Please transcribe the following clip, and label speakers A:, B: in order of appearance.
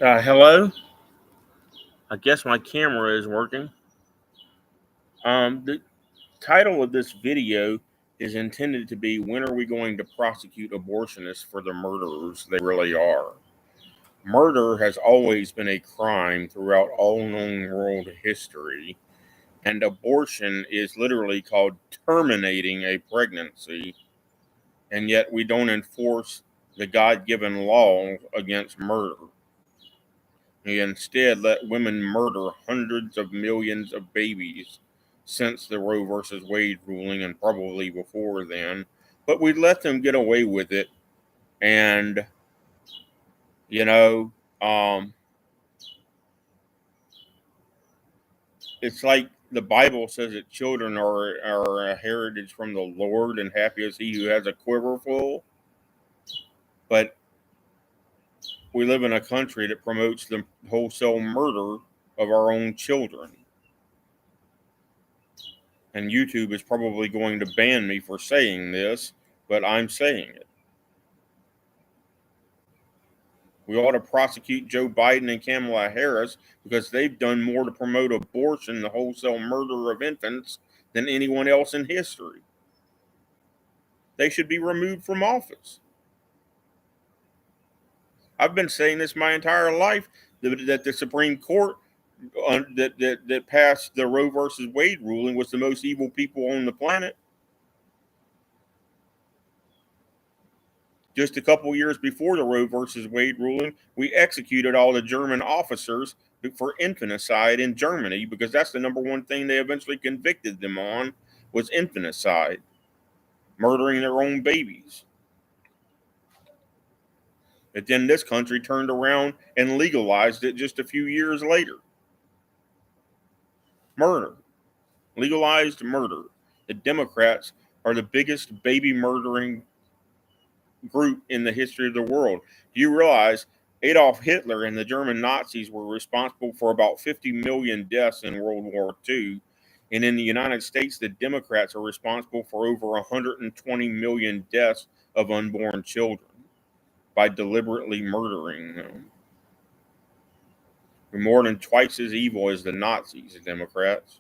A: Hello. I guess my camera is working. The title of this video is intended to be "When are we going to prosecute abortionists for the murderers they really are?" Murder has always been a crime throughout all known world history, and abortion is literally called terminating a pregnancy, and yet we don't enforce the God given law against murder. He instead let women murder hundreds of millions of babies since the Roe versus Wade ruling and probably before then. But we let them get away with it. And, you know, um, it's like the Bible says that children are a heritage from the Lord, and happy is he who has a quiver full. But we live in a country that promotes the wholesale murder of our own children. And YouTube is probably going to ban me for saying this, but I'm saying it. We ought to prosecute Joe Biden and Kamala Harris because they've done more to promote abortion, the wholesale murder of infants, than anyone else in history. They should be removed from office. I've been saying this my entire life that the Supreme Court that passed the Roe versus Wade ruling was the most evil people on the planet. Just a couple years before the Roe versus Wade ruling, we executed all the German officers for infanticide in Germany because that's the number one thing they eventually convicted them on was infanticide, murdering their own babies. But then this country turned around and legalized it just a few years later. Murder, legalized murder. The Democrats are the biggest baby murdering group in the history of the world. Do you realize Adolf Hitler and the German Nazis were responsible for about 50 million deaths in World War II? And in the United States, the Democrats are responsible for over 120 million deaths of unborn children by deliberately murdering them. We're more than twice as evil as the Nazis, the Democrats.